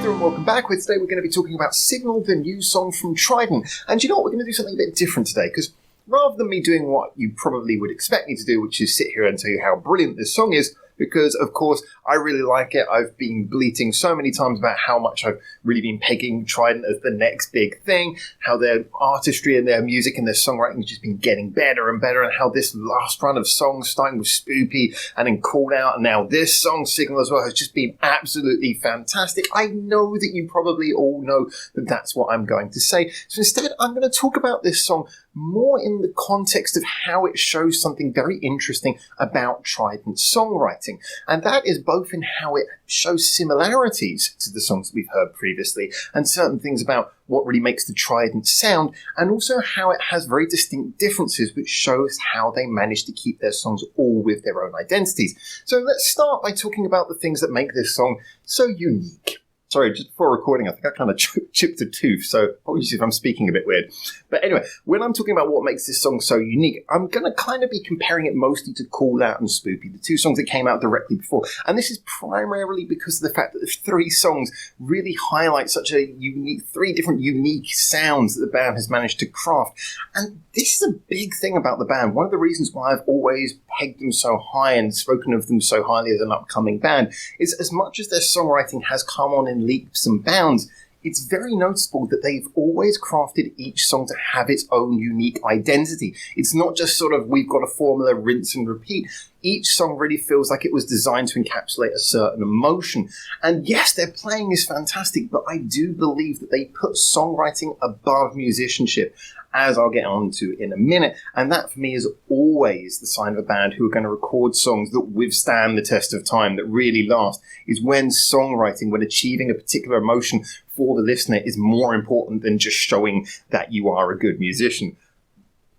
there and welcome back. Today we're going to be talking about Signal, the new song from TRiDENT. And you know what, we're going to do something a bit different today, because rather than me doing what you probably would expect me to do, which is sit here and tell you how brilliant this song is, because, of course, I really like it. I've been bleating so many times about how much I've really been pegging TRiDENT as the next big thing, how their artistry and their music and their songwriting has just been getting better and better, and how this last run of songs, starting with Spoopy and then Called Out, and now this song, Signal, as well, has just been absolutely fantastic. I know that you probably all know that that's what I'm going to say. So instead, I'm going to talk about this song more in the context of how it shows something very interesting about TRiDENT's songwriting. And that is both in how it shows similarities to the songs that we've heard previously, and certain things about what really makes the TRiDENT sound, and also how it has very distinct differences, which shows how they manage to keep their songs all with their own identities. So let's start by talking about the things that make this song so unique. Sorry, just before recording, I think I kind of chipped a tooth, so apologies if I'm speaking a bit weird. But anyway, when I'm talking about what makes this song so unique, I'm going to kind of be comparing it mostly to Call Out and Spoopy, the two songs that came out directly before. And this is primarily because of the fact that the three songs really highlight such a unique, three different unique sounds that the band has managed to craft. And this is a big thing about the band. One of the reasons why I've always pegged them so high and spoken of them so highly as an upcoming band is, as much as their songwriting has come on in leaps and bounds, it's very noticeable that they've always crafted each song to have its own unique identity. It's not just sort of, we've got a formula, rinse and repeat. Each song really feels like it was designed to encapsulate a certain emotion. And yes, their playing is fantastic, but I do believe that they put songwriting above musicianship, as I'll get on to in a minute. And that, for me, is always the sign of a band who are going to record songs that withstand the test of time, that really last, is when songwriting, when achieving a particular emotion for the listener, is more important than just showing that you are a good musician.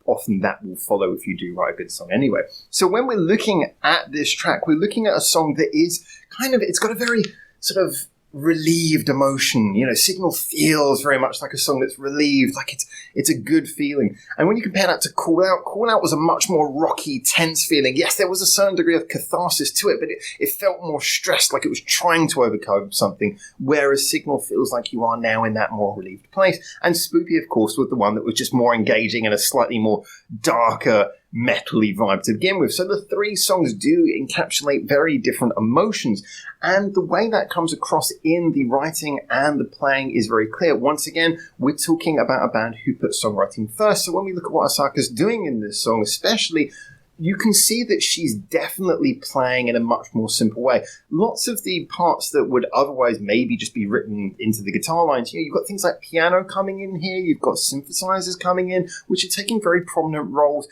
Often that will follow if you do write a good song anyway. So when we're looking at this track, we're looking at a song that is kind of, it's got a very sort of relieved emotion. You know, Signal feels very much like a song that's relieved, like it's a good feeling. And when you compare that to Call Out was a much more rocky, tense feeling. Yes, there was a certain degree of catharsis to it, but it felt more stressed, like it was trying to overcome something, whereas Signal feels like you are now in that more relieved place. And Spoopy, of course, was the one that was just more engaging and a slightly more darker, metal-y vibe to begin with. So the three songs do encapsulate very different emotions, and the way that comes across in the writing and the playing is very clear. Once again, we're talking about a band who put songwriting first, so when we look at what Asaka's doing in this song especially, you can see that she's definitely playing in a much more simple way. Lots of the parts that would otherwise maybe just be written into the guitar lines, you know, you've got things like piano coming in here, you've got synthesizers coming in, which are taking very prominent roles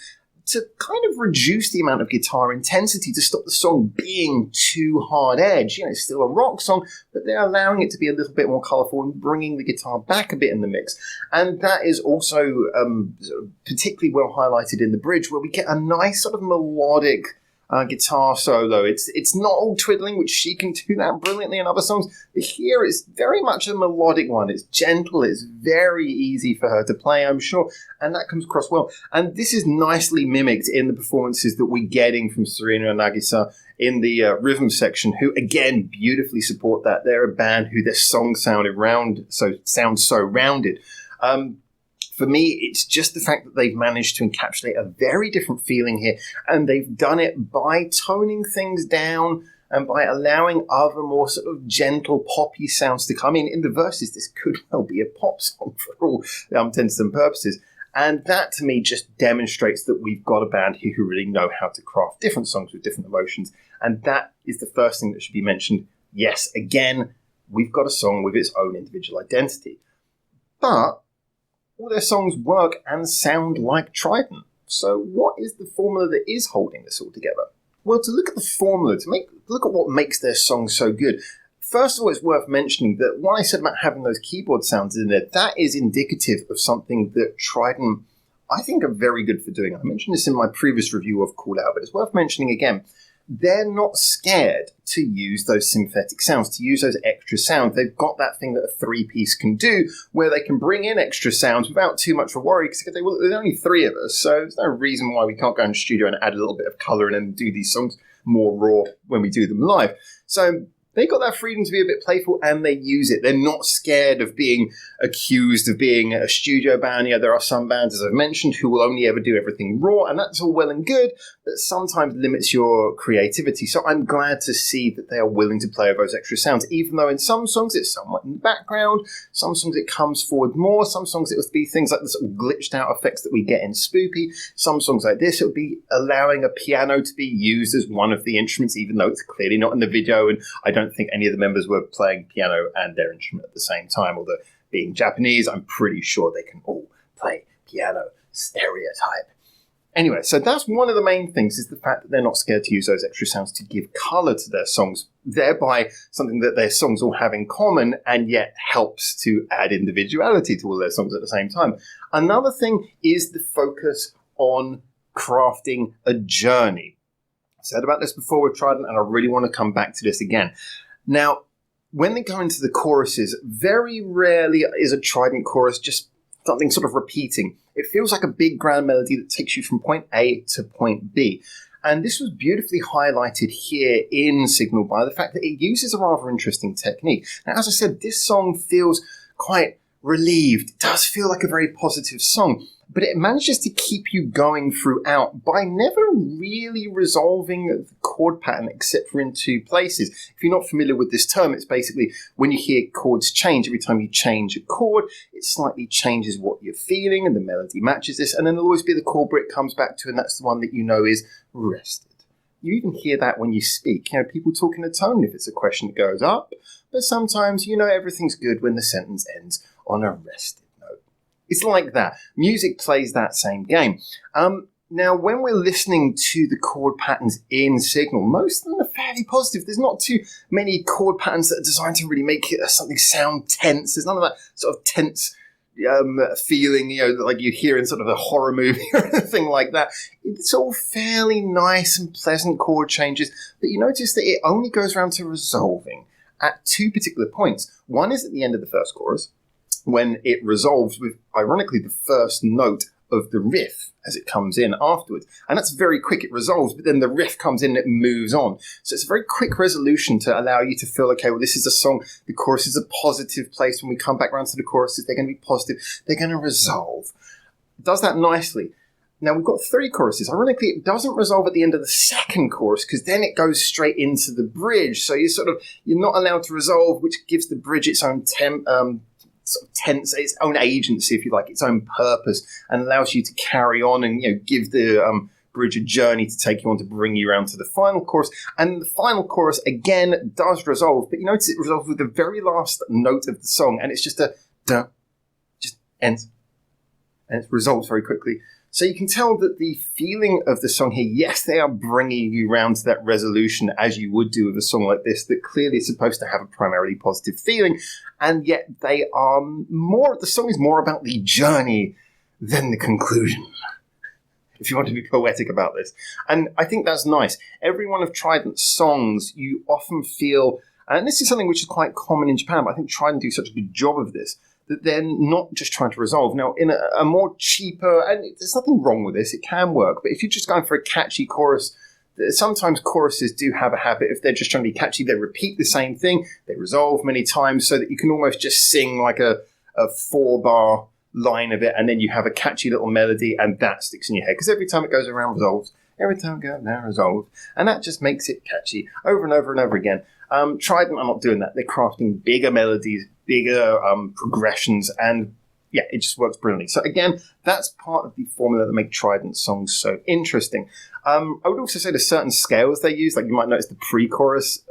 to kind of reduce the amount of guitar intensity, to stop the song being too hard edge. You know, it's still a rock song, but they're allowing it to be a little bit more colourful and bringing the guitar back a bit in the mix. And that is also particularly well highlighted in the bridge, where we get a nice sort of melodic guitar solo. It's not all twiddling, which she can do that brilliantly in other songs, but here it's very much a melodic one. It's gentle, it's very easy for her to play, I'm sure, and that comes across well. And this is nicely mimicked in the performances that we're getting from Serena and Nagisa in the rhythm section, who again beautifully support that. They're a band who their songs sound so rounded. For me, it's just the fact that they've managed to encapsulate a very different feeling here, and they've done it by toning things down and by allowing other more sort of gentle poppy sounds to come in. In the verses, this could well be a pop song for all intents and purposes. And that, to me, just demonstrates that we've got a band here who really know how to craft different songs with different emotions. And that is the first thing that should be mentioned. Yes, again, we've got a song with its own individual identity. But all their songs work and sound like TRiDENT. So what is the formula that is holding this all together? Well, to look at the formula, look at what makes their songs so good, first of all, it's worth mentioning that what I said about having those keyboard sounds in there, that is indicative of something that TRiDENT, I think, are very good for doing. I mentioned this in my previous review of Call Out, but it's worth mentioning again. They're not scared to use those synthetic sounds, to use those extra sounds. They've got that thing that a three-piece can do, where they can bring in extra sounds without too much of a worry, because there's only three of us, so there's no reason why we can't go in the studio and add a little bit of colour and then do these songs more raw when we do them live. So they got that freedom to be a bit playful, and they use it. They're not scared of being accused of being a studio band. There are some bands, as I've mentioned, who will only ever do everything raw, and that's all well and good, but sometimes limits your creativity. So I'm glad to see that they are willing to play with those extra sounds, even though in some songs it's somewhat in the background, some songs it comes forward more, some songs it would be things like the sort of glitched out effects that we get in Spoopy, some songs like this it would be allowing a piano to be used as one of the instruments, even though it's clearly not in the video, and I don't think any of the members were playing piano and their instrument at the same time, although being Japanese, I'm pretty sure they can all play piano. Stereotype. Anyway, so that's one of the main things, is the fact that they're not scared to use those extra sounds to give colour to their songs, thereby something that their songs all have in common and yet helps to add individuality to all their songs at the same time. Another thing is the focus on crafting a journey. I said about this before with TRiDENT, and I really want to come back to this again. Now, when they go into the choruses, very rarely is a TRiDENT chorus just something sort of repeating. It feels like a big grand melody that takes you from point A to point B. And this was beautifully highlighted here in Signal by the fact that it uses a rather interesting technique. Now, as I said, this song feels quite relieved. It does feel like a very positive song, but it manages to keep you going throughout by never really resolving the chord pattern except for in two places. If you're not familiar with this term, it's basically when you hear chords change. Every time you change a chord, it slightly changes what you're feeling, and the melody matches this, and then there'll always be the chord where it comes back to, and that's the one that you know is rested. You even hear that when you speak. People talk in a tone if it's a question that goes up, but sometimes everything's good when the sentence ends on a rested note. It's like that. Music plays that same game. Now, when we're listening to the chord patterns in Signal, most of them are fairly positive. There's not too many chord patterns that are designed to really make something sound tense. There's none of that sort of tense feeling, like you hear in sort of a horror movie or anything like that. It's all fairly nice and pleasant chord changes, but you notice that it only goes around to resolving at two particular points. One is at the end of the first chorus, when it resolves with, ironically, the first note of the riff as it comes in afterwards. And that's very quick. It resolves, but then the riff comes in and it moves on. So it's a very quick resolution to allow you to feel, okay, well, this is a song. The chorus is a positive place. When we come back around to the choruses, they're going to be positive. They're going to resolve. It does that nicely. Now, we've got three choruses. Ironically, it doesn't resolve at the end of the second chorus because then it goes straight into the bridge. So you're not allowed to resolve, which gives the bridge its own sort of tense, its own agency, if you like, its own purpose, and allows you to carry on and give the bridge a journey to take you on to bring you around to the final chorus. And the final chorus again does resolve, but you notice it resolves with the very last note of the song, and it's just a duh, just ends, and it resolves very quickly. So you can tell that the feeling of the song here, yes, they are bringing you round to that resolution as you would do with a song like this that clearly is supposed to have a primarily positive feeling, and yet they are the song is more about the journey than the conclusion, if you want to be poetic about this. And I think that's nice. Every one of TRiDENT's songs, you often feel, and this is something which is quite common in Japan, but I think TRiDENT do such a good job of this, that they're not just trying to resolve. Now, in a more cheaper, and there's nothing wrong with this, it can work, but if you're just going for a catchy chorus, sometimes choruses do have a habit, if they're just trying to be catchy, they repeat the same thing, they resolve many times so that you can almost just sing like a 4-bar line of it, and then you have a catchy little melody, and that sticks in your head, because every time it goes around, resolves. Every time it goes around, resolves. And that just makes it catchy over and over and over again. TRiDENT are not doing that. They're crafting bigger melodies, bigger progressions, and yeah, it just works brilliantly. So again, that's part of the formula that make TRiDENT songs so interesting. I would also say there's certain scales they use, like you might notice the pre-chorus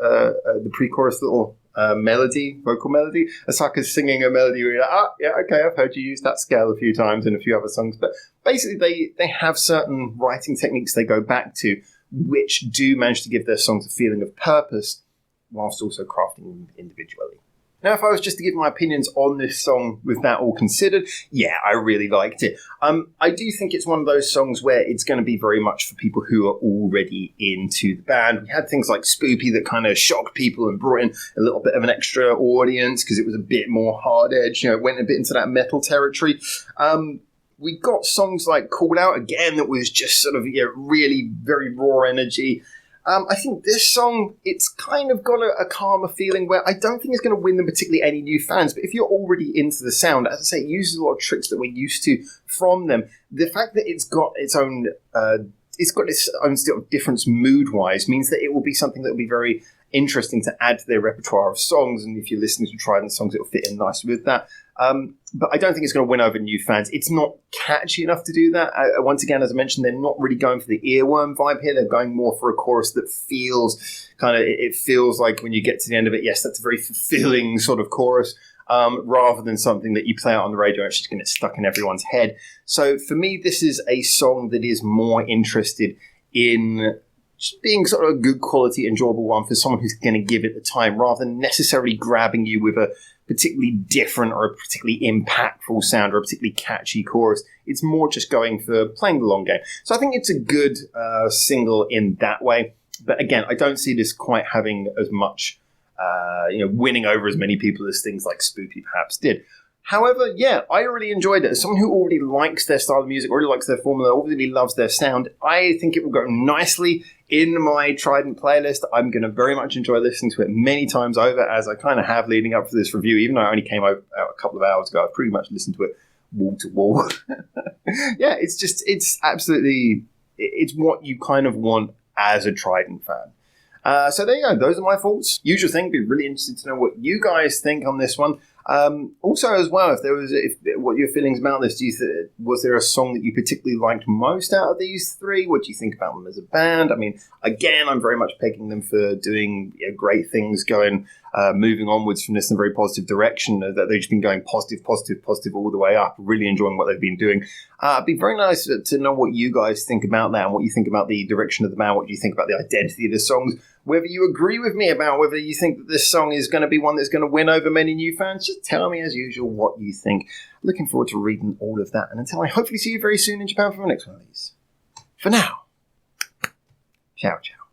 little melody, vocal melody. Asaka's singing a melody where you're like, yeah, okay, I've heard you use that scale a few times in a few other songs. But basically, they have certain writing techniques they go back to, which do manage to give their songs a feeling of purpose, whilst also crafting them individually. Now, if I was just to give my opinions on this song with that all considered, yeah, I really liked it. I do think it's one of those songs where it's going to be very much for people who are already into the band. We had things like Spoopy that kind of shocked people and brought in a little bit of an extra audience because it was a bit more hard-edged, it went a bit into that metal territory. We got songs like Called Out again that was just sort of really very raw energy. I think this song, it's kind of got a calmer feeling where I don't think it's going to win them particularly any new fans, but if you're already into the sound, as I say, it uses a lot of tricks that we're used to from them. The fact that it's got its own sort of difference mood-wise means that it will be something that will be very interesting to add to their repertoire of songs, and if you're listening to TRiDENT songs, it'll fit in nicely with that. But I don't think it's going to win over new fans. It's not catchy enough to do that. Once again, as I mentioned, they're not really going for the earworm vibe here. They're going more for a chorus that feels it feels like when you get to the end of it, yes, that's a very fulfilling sort of chorus, rather than something that you play out on the radio and it's just going to get stuck in everyone's head. So for me, this is a song that is more interested in just being sort of a good quality, enjoyable one for someone who's going to give it the time, rather than necessarily grabbing you with a particularly different or a particularly impactful sound or a particularly catchy chorus. It's more just going for playing the long game. So I think it's a good single in that way. But again, I don't see this quite having as much, winning over as many people as things like Spoopy perhaps did. However, yeah, I really enjoyed it. As someone who already likes their style of music, already likes their formula, already loves their sound, I think it will go nicely in my TRiDENT playlist. I'm going to very much enjoy listening to it many times over, as I kind of have leading up to this review. Even though I only came out a couple of hours ago, I've pretty much listened to it wall to wall. Yeah, it's absolutely, it's what you kind of want as a TRiDENT fan. So there you go. Those are my thoughts. Usual thing. Be really interested to know what you guys think on this one. Also, as well, what your feelings about this? Was there a song that you particularly liked most out of these three? What do you think about them as a band? I mean, again, I'm very much pegging them for doing great things, moving onwards from this in a very positive direction. That they've just been going positive all the way up. Really enjoying what they've been doing. It'd be very nice to know what you guys think about that and what you think about the direction of the band. What do you think about the identity of the songs? Whether you agree with me about whether you think that this song is going to be one that's going to win over many new fans, just tell me as usual what you think. Looking forward to reading all of that. And until I hopefully see you very soon in Japan for the next one of these. For now, ciao, ciao.